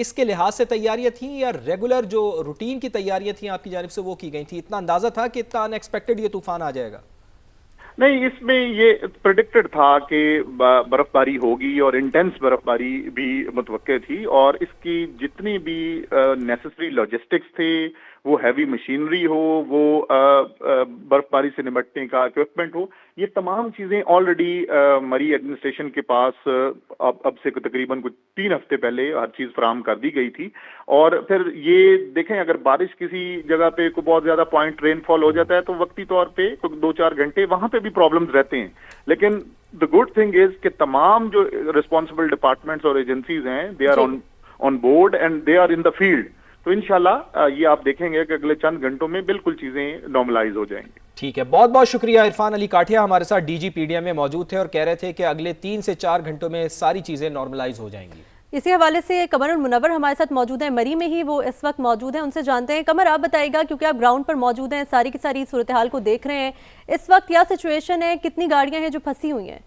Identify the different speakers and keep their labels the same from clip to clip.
Speaker 1: اس کے لحاظ سے تیاریاں تھیں یا ریگولر جو روٹین کی تیاریاں تھیں آپ کی جانب سے وہ کی گئی تھیں؟ اتنا اندازہ تھا کہ اتنا ان ایکسپیکٹڈ یہ طوفان آ جائے گا؟
Speaker 2: نہیں، اس میں یہ پریڈکٹڈ تھا کہ برف باری ہوگی اور انٹینس برف باری بھی متوقع تھی، اور اس کی جتنی بھی نیسسری لاجسٹکس تھے، وہ ہیوی مشینری ہو، وہ برف باری سے نمٹنے کا اکوپمنٹ ہو، یہ تمام چیزیں آلریڈی مری ایڈمنسٹریشن کے پاس اب سے تقریباً کچھ 3 ہفتے پہلے ہر چیز فراہم کر دی گئی تھی. اور پھر یہ دیکھیں، اگر بارش کسی جگہ پہ کوئی بہت زیادہ پوائنٹ رین فال ہو جاتا ہے تو وقتی طور پہ 2-4 گھنٹے وہاں پہ بھی پرابلمز رہتے ہیں، لیکن the good thing is کہ تمام جو ریسپانسبل ڈپارٹمنٹس اور ایجنسیز ہیں they are on board and they are in the field. تو انشاءاللہ یہ آپ دیکھیں گے کہ اگلے چند گھنٹوں میں بالکل چیزیں نارملائز ہو جائیں گی.
Speaker 1: ٹھیک ہے، بہت بہت شکریہ. عرفان علی کاٹھیا ہمارے ساتھ D G P D M میں موجود تھے اور کہہ رہے تھے کہ اگلے 3 سے 4 گھنٹوں میں ساری چیزیں نارملائز ہو جائیں گی.
Speaker 3: اسی حوالے سے قمر المنور ہمارے ساتھ موجود ہیں، مری میں ہی وہ اس وقت موجود ہیں، ان سے جانتے ہیں. قمر، آپ بتائیے گا کیونکہ آپ گراؤنڈ پر موجود ہیں، ساری کی ساری صورتحال کو دیکھ رہے ہیں، اس وقت کیا سچویشن ہے، کتنی گاڑیاں ہیں جو پھنسی ہوئی ہیں؟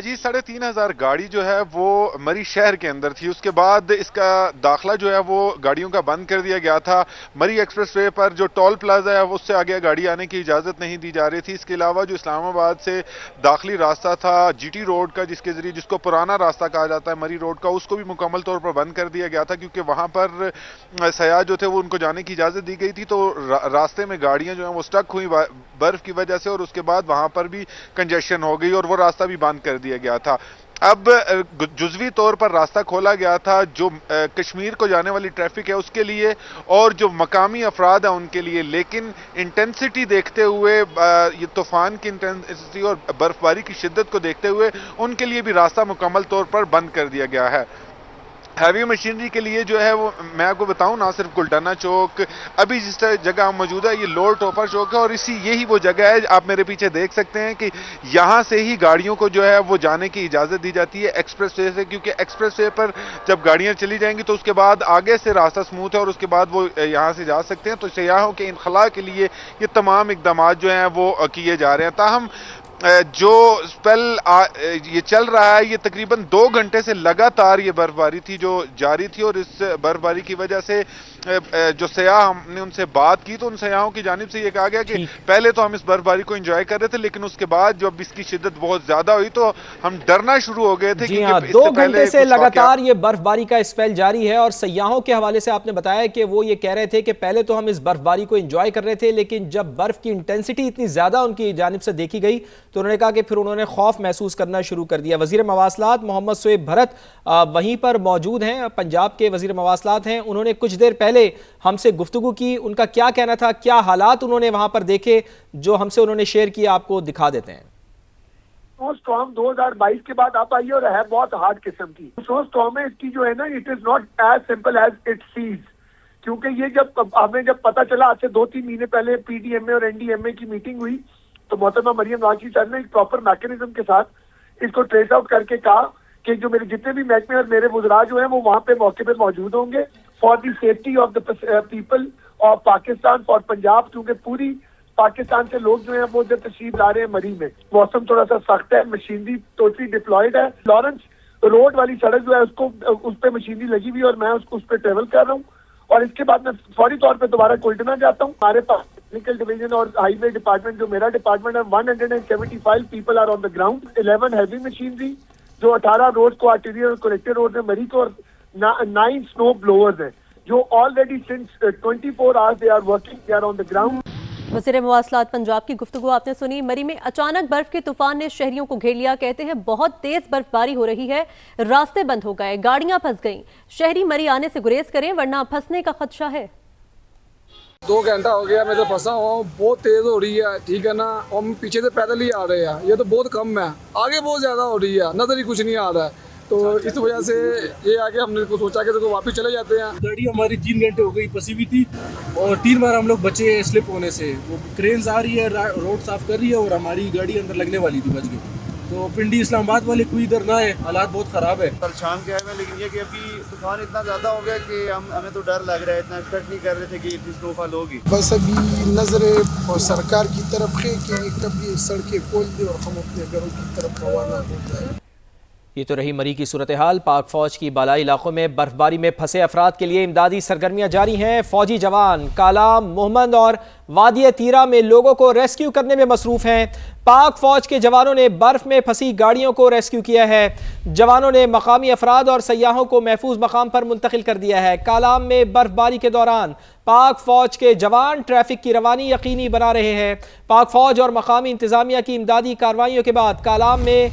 Speaker 4: جی 3,500 گاڑی جو ہے وہ مری شہر کے اندر تھی. اس کے بعد اس کا داخلہ جو ہے وہ گاڑیوں کا بند کر دیا گیا تھا. مری ایکسپریس وے پر جو ٹول پلازا ہے اس سے آگے گاڑی آنے کی اجازت نہیں دی جا رہی تھی. اس کے علاوہ جو اسلام آباد سے داخلی راستہ تھا جی ٹی روڈ کا، جس کے ذریعے جس کو پرانا راستہ کہا جاتا ہے مری روڈ کا، اس کو بھی مکمل طور پر بند کر دیا گیا تھا کیونکہ وہاں پر سیاح جو تھے وہ ان کو جانے کی اجازت دی گئی تھی. تو راستے میں گاڑیاں جو ہیں وہ سٹک ہوئی برف کی وجہ سے، اور اس کے بعد وہاں پر بھی کنجیشن ہو گئی اور وہ راستہ بھی بند کر دیا گیا تھا. اب جزوی طور پر راستہ کھولا گیا تھا جو کشمیر کو جانے والی ٹریفک ہے اس کے لیے اور جو مقامی افراد ہیں ان کے لیے، لیکن انٹینسٹی دیکھتے ہوئے، یہ طوفان کی انٹینسٹی اور برف باری کی شدت کو دیکھتے ہوئے ان کے لیے بھی راستہ مکمل طور پر بند کر دیا گیا ہے. ہیوی مشینری کے لیے جو ہے وہ میں آپ کو بتاؤں، نہ صرف گلٹانہ چوک، ابھی جس جگہ ہم موجود ہے یہ لوور ٹوپر چوک ہے، اور یہی وہ جگہ ہے آپ میرے پیچھے دیکھ سکتے ہیں کہ یہاں سے ہی گاڑیوں کو جو ہے وہ جانے کی اجازت دی جاتی ہے ایکسپریس وے سے، کیونکہ ایکسپریس وے پر جب گاڑیاں چلی جائیں گی تو اس کے بعد آگے سے راستہ سموتھ ہے اور اس کے بعد وہ یہاں سے جا سکتے ہیں. تو سیاحوں کے انخلاء کے لیے یہ تمام اقدامات جو ہیں وہ کیے جا رہے ہیں. تاہم جو اسپیل یہ چل رہا ہے، یہ تقریباً 2 گھنٹے سے لگاتار یہ برف باری تھی جو جاری تھی، اور اس برف باری کی وجہ سے جو سیاح ہم نے ان سے بات کی تو ان سیاحوں کی جانب سے یہ کہا گیا کہ پہلے تو ہم اس برف باری کو انجوائے کر رہے تھے، لیکن اس کے بعد جب اس کی شدت بہت زیادہ ہوئی تو ہم ڈرنا شروع ہو گئے تھے.
Speaker 1: جی ہاں، 2 گھنٹے سے لگاتار یہ برف باری کا اسپیل جاری ہے، اور سیاحوں کے حوالے سے آپ نے بتایا کہ وہ یہ کہہ رہے تھے کہ پہلے تو ہم اس برف باری کو انجوائے کر رہے تھے، لیکن جب برف کی انٹینسٹی اتنی زیادہ ان کی جانب سے دیکھی گئی تو انہوں نے کہا کہ پھر انہوں نے خوف محسوس کرنا شروع کر دیا. وزیر مواصلات محمد شعیب بھرت وہیں پر موجود ہیں، پنجاب کے وزیر مواصلات ہیں. انہوں نے کچھ دیر پہلے ہم سے گفتگو کی، ان کا کیا کہنا تھا، کیا حالات انہوں نے وہاں پر دیکھے جو ہم سے انہوں نے شیئر کیا، آپ کو دکھا دیتے ہیں.
Speaker 5: سنو اسٹارم 2022 کے بعد آپ آئیے اور ہے بہت ہارڈ قسم کی سنو اسٹارم ہے. اس کی جو ہے نا it is not as simple as it says, کیونکہ یہ جب پتا چلا آج سے 2-3 مہینے پہلے پی ڈی ایم اے اور این ڈی ایم اے کی میٹنگ ہوئی تو محترمہ مریم راجی سر نے ایک پراپر میکینزم کے ساتھ اس کو ٹریس آؤٹ کر کے کہا کہ جو میرے جتنے بھی محکمے اور میرے وزراء جو ہیں وہ وہاں پہ موقع پہ موجود ہوں گے for the safety of the people of Pakistan, for Punjab, کیونکہ پوری پاکستان سے لوگ جو ہیں وہ ادھر تشریف لا رہے ہیں مری میں. موسم تھوڑا سا سخت ہے، مشینری ٹوٹلی ڈپلائڈ ہے. لارنس روڈ والی سڑک جو ہے اس پہ مشینری لگی ہوئی اور میں اس پہ ٹریول کر رہا ہوں. اور اس کے بعد میں فوری طور پہ دوبارہ کولٹنا جاتا ہوں. ہمارے پاس ٹیکنیکل ڈویژن اور ہائی وے ڈپارٹمنٹ جو میرا ڈپارٹمنٹ ہے 175 people are on the ground. 11 heavy machinery جو 18 روڈ کو آرٹیریل اور کلیکٹر روڈ میں مری کو، اور 9 سنو بلوورز ہیں جو already since 24 hours they are working, they are on the ground.
Speaker 3: وزیر مواصلات پنجاب کی گفتگو آپ نے سنی. مری میں اچانک برف کے طوفان نے شہریوں کو گھیر لیا. کہتے ہیں بہت تیز برف باری ہو رہی ہے، راستے بند ہو گئے، گاڑیاں پھنس گئیں. شہری مری آنے سے گریز کریں ورنہ پھنسنے کا خدشہ ہے.
Speaker 6: 2 گھنٹہ ہو گیا میں تو پھنسا ہوا ہوں. بہت تیز ہو رہی ہے، ٹھیک ہے نا. ہم پیچھے سے پیدل ہی آ رہے ہیں، یہ تو بہت کم ہے، آگے بہت زیادہ ہو رہی ہے، نظر ہی کچھ نہیں آ رہا ہے. تو اس وجہ سے یہ آ کے ہم نے سوچا کہ واپس چلے جاتے ہیں.
Speaker 7: گاڑی ہماری 3 گھنٹے ہو گئی پھنسی ہوئی تھی اور 3 بار ہم لوگ بچے سلپ ہونے سے. وہ کرینز آ رہی ہے، روڈ صاف کر رہی ہے اور ہماری گاڑی اندر لگنے والی تھی، بچ گئی. تو پنڈی اسلام آباد والے کوئی ادھر نہ ہے، حالات بہت خراب ہے.
Speaker 8: کل شام کے آئے میں، لیکن یہ کہ ابھی طوفان اتنا زیادہ ہو گیا کہ ہمیں تو ڈر لگ رہا ہے. اتنا ایکسپیکٹ نہیں کر رہے تھے کہ اتنی سنو فال ہوگی.
Speaker 9: بس ابھی نظریں اور سرکار کی طرف ہے کہ کب یہ سڑکیں کھول دے اور ہم اپنے گھروں کی طرف روانہ ہو جائے.
Speaker 1: یہ تو رہی مری کی صورتحال۔ پاک فوج کی بالائی علاقوں میں برفباری میں پھنسے افراد کے لیے امدادی سرگرمیاں جاری ہیں۔ فوجی جوان کالام، محمد اور وادی تیرہ میں لوگوں کو ریسکیو کرنے میں مصروف ہیں۔ پاک فوج کے جوانوں نے برف میں پھنسی گاڑیوں کو ریسکیو کیا ہے۔ جوانوں نے مقامی افراد اور سیاحوں کو محفوظ مقام پر منتقل کر دیا ہے۔ کالام میں برف باری کے دوران پاک فوج کے جوان ٹریفک کی روانی یقینی بنا رہے ہیں۔ پاک فوج اور مقامی انتظامیہ کی امدادی کارروائیوں کے بعد کالام میں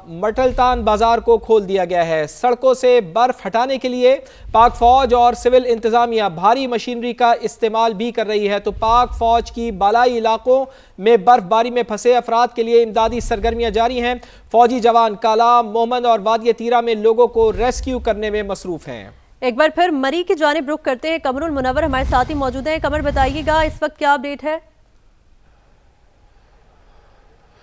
Speaker 1: مٹلتان بازار کو کھول دیا گیا ہے۔ سڑکوں سے برف ہٹانے کے لیے پاک فوج اور سول انتظامیہ بھاری مشینری کا استعمال بھی کر رہی ہے۔ تو پاک فوج کی بالائی علاقوں میں برف باری میں پھنسے افراد کے لیے امدادی سرگرمیاں جاری ہیں۔ فوجی جوان کالام، محمد اور وادی تیرہ میں لوگوں کو ریسکیو کرنے میں مصروف ہیں۔
Speaker 3: ایک بار پھر مری کی جانب رخ کرتے ہیں، قمر المنور ہمارے ساتھ ہی موجود ہیں۔ قمر بتائیے گا اس وقت کیا اپڈیٹ ہے؟